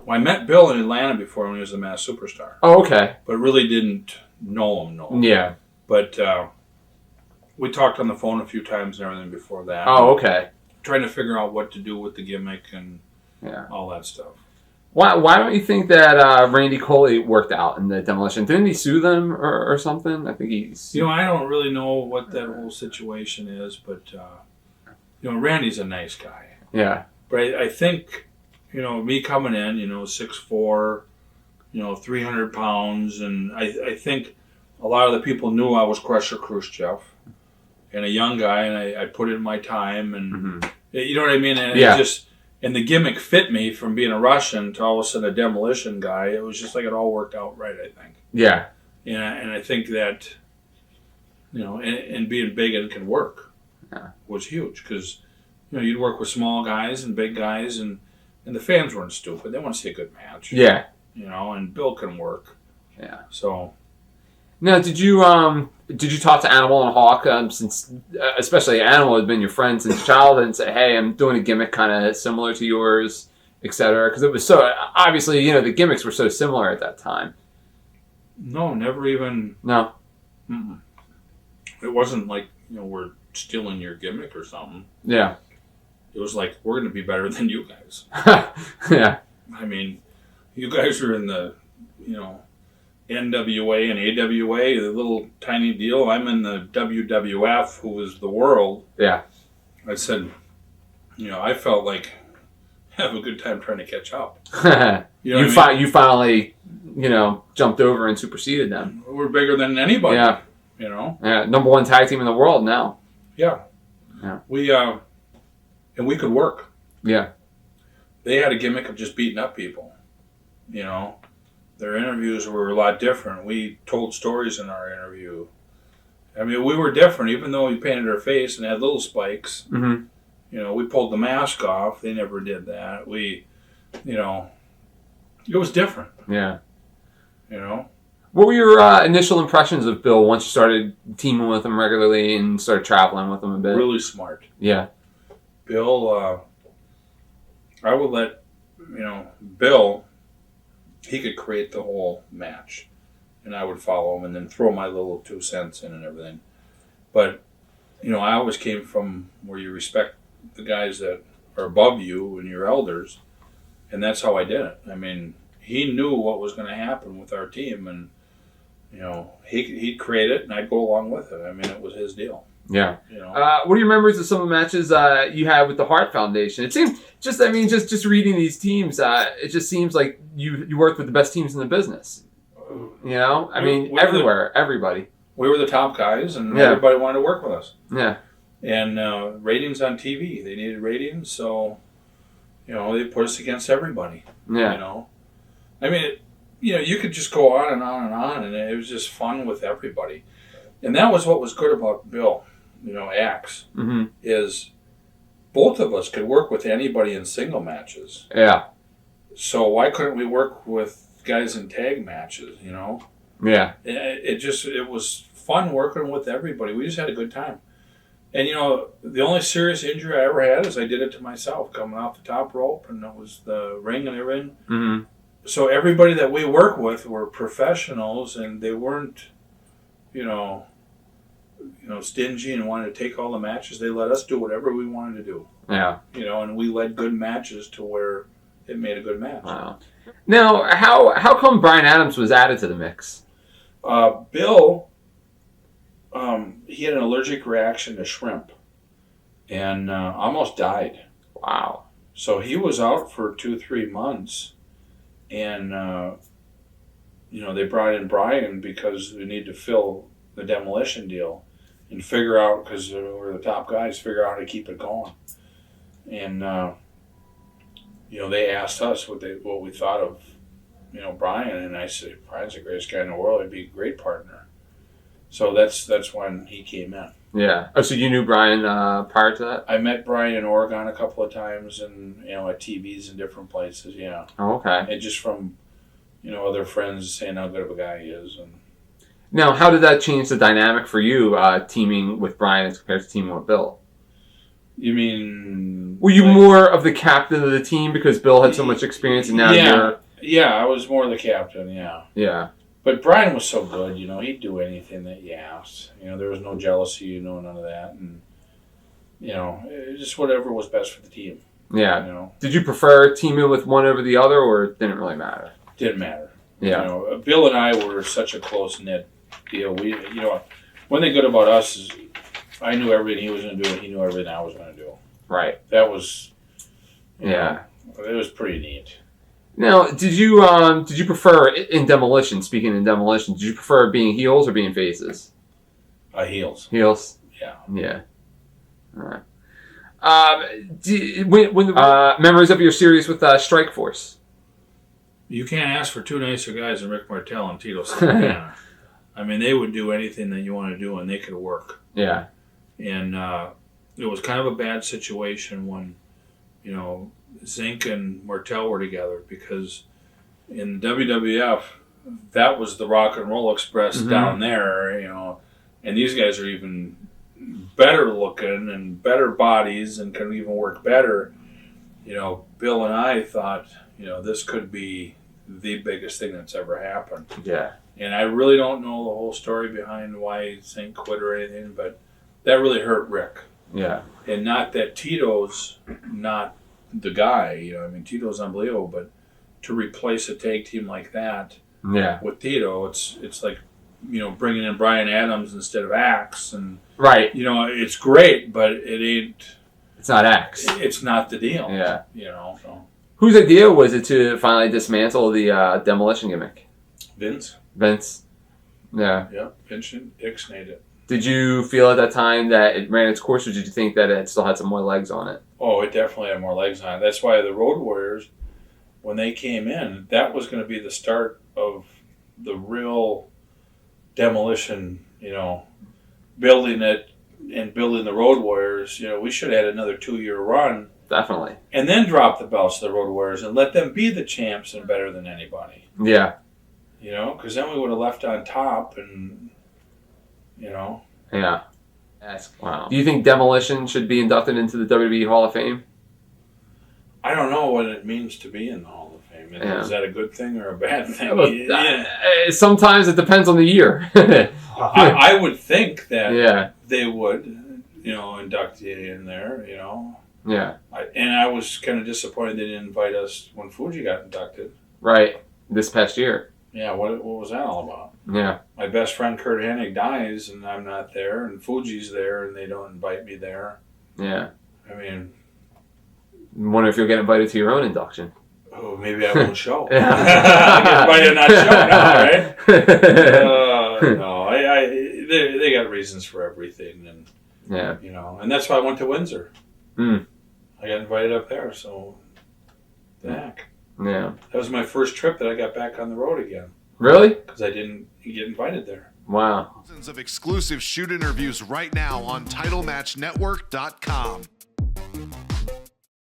Well, I met Bill in Atlanta before when he was the Mass Superstar. Oh, okay. But really didn't know him. Yeah. But we talked on the phone a few times and everything before that. Oh, okay. Trying to figure out what to do with the gimmick and all that stuff. Why don't you think that Randy Coley worked out in the Demolition? Didn't he sue them or something? I think he's... I don't really know what that whole situation is, but, Randy's a nice guy. Yeah. But I think, me coming in, 6'4", 300 pounds, and I think a lot of the people knew I was Krusher Krushchev and a young guy, and I put in my time, and you know what I mean? And and the gimmick fit me from being a Russian to all of a sudden a Demolition guy. It was just like it all worked out right, I think. Yeah. And I think that, and being big and can work was huge because, you'd work with small guys and big guys, and the fans weren't stupid. They want to see a good match. Yeah. And Bill can work. Yeah. So. Now, did you talk to Animal and Hawk since, especially Animal had been your friend since childhood, and say, hey, I'm doing a gimmick kind of similar to yours, etc. Because it was so obviously, the gimmicks were so similar at that time. No, never even. No. Mm-mm. It wasn't like we're stealing your gimmick or something. Yeah. It was like we're going to be better than you guys. Yeah. I mean, you guys are in the NWA and AWA, the little tiny deal. I'm in the WWF, who is the world. Yeah. I said, I felt like have a good time trying to catch up. You finally, jumped over and superseded them. We're bigger than anybody. Yeah. Yeah. Number one tag team in the world now. Yeah. Yeah. And we could work. Yeah. They had a gimmick of just beating up people. Their interviews were a lot different. We told stories in our interview. I mean, we were different, even though we painted our face and had little spikes. Mm-hmm. We pulled the mask off. They never did that. It was different. Yeah. What were your initial impressions of Bill once you started teaming with him regularly and started traveling with him a bit? Really smart. Yeah. Bill, I would let, Bill, he could create the whole match. And I would follow him and then throw my little 2 cents in and everything. But, I always came from where you respect the guys that are above you and your elders. And that's how I did it. I mean, he knew what was going to happen with our team. And, he'd create it and I'd go along with it. I mean, it was his deal. Yeah. What are your memories of some of the matches you had with the Hart Foundation? It seems just reading these teams, it just seems like you worked with the best teams in the business. Everybody. We were the top guys, and everybody wanted to work with us. Yeah. And ratings on TV, they needed ratings, so they put us against everybody. Yeah. I mean, you could just go on and on and on, and it was just fun with everybody. And that was what was good about Bill. Axe, is both of us could work with anybody in single matches. Yeah. So why couldn't we work with guys in tag matches, Yeah. It was fun working with everybody. We just had a good time. And, the only serious injury I ever had is I did it to myself, coming off the top rope, and it was the ring and everything. Mm-hmm. So everybody that we work with were professionals, and they weren't, stingy and wanted to take all the matches. They let us do whatever we wanted to do. Yeah. And we led good matches to where it made a good match. Wow. Now, how come Brian Adams was added to the mix? Bill, he had an allergic reaction to shrimp and almost died. Wow. So he was out for 2-3 months, and they brought in Brian because we need to fill the Demolition deal and figure out, because we're the top guys, figure out how to keep it going. And they asked us what we thought of Brian, and I said Brian's the greatest guy in the world. He'd be a great partner. So that's when he came in. Yeah. Oh, so you knew Brian prior to that? I met Brian in Oregon a couple of times, and at TVs in different places. Yeah. Oh, okay. And just from other friends saying how good of a guy he is. And now, how did that change the dynamic for you teaming with Brian as compared to teaming with Bill? You mean? Were you more of the captain of the team because Bill had so much experience and now you're... Yeah, I was more the captain, yeah. Yeah. But Brian was so good, he'd do anything that you asked. There was no jealousy, none of that. And, just whatever was best for the team. Yeah. Did you prefer teaming with one over the other, or it didn't really matter? Didn't matter. Yeah. Bill and I were such a close-knit deal. We, one thing good about us is I knew everything he was going to do, and he knew everything I was going to do. Right. That was, it was pretty neat. Now, did you prefer in Demolition? Speaking in Demolition, did you prefer being heels or being faces? Heels. Heels. Yeah. Yeah. All right. Memories of your series with Strike Force? You can't ask for two nicer guys than Rick Martel and Tito Santana. I mean, they would do anything that you want to do, and they could work. Yeah. And it was kind of a bad situation when, Zink and Martel were together, because in WWF, that was the Rock and Roll Express down there, and these guys are even better looking and better bodies and can even work better. Bill and I thought, this could be the biggest thing that's ever happened. Yeah. And I really don't know the whole story behind why Zink quit or anything, but that really hurt Rick. Yeah. And not that Tito's not the guy, Tito's unbelievable, but to replace a tag team like that with Tito, it's like, bringing in Brian Adams instead of Axe, and right. It's great, but it ain't. It's not Axe. It's not the deal. Yeah. So. Whose idea was it to finally dismantle the Demolition gimmick? Vince. Yeah. Yeah. Vince ixnayed it. Did you feel at that time that it ran its course, or did you think that it still had some more legs on it? Oh, it definitely had more legs on it. That's why the Road Warriors, when they came in, that was going to be the start of the real demolition, building it and building the Road Warriors. We should have had another 2-year run. Definitely. And then drop the belts to the Road Warriors and let them be the champs and better than anybody. Yeah. Because then we would have left on top and, Yeah. Wow. Do you think Demolition should be inducted into the WWE Hall of Fame? I don't know what it means to be in the Hall of Fame. Is that a good thing or a bad thing? Well, sometimes it depends on the year. I would think that they would, induct you in there, Yeah. And I was kind of disappointed they didn't invite us when Fuji got inducted. Right. This past year. Yeah, what was that all about? Yeah. My best friend Kurt Hennig dies and I'm not there, and Fuji's there and they don't invite me there. Yeah. I mean... I wonder if you'll get invited to your own induction. Oh, maybe I won't show. I get invited to not show now, right? No, they got reasons for everything, and and that's why I went to Windsor. I got invited up there, so the heck. Yeah. That was my first trip that I got back on the road again. Really? Because I didn't get invited there. Wow. Thousands of exclusive shoot interviews right now on TitleMatchNetwork.com.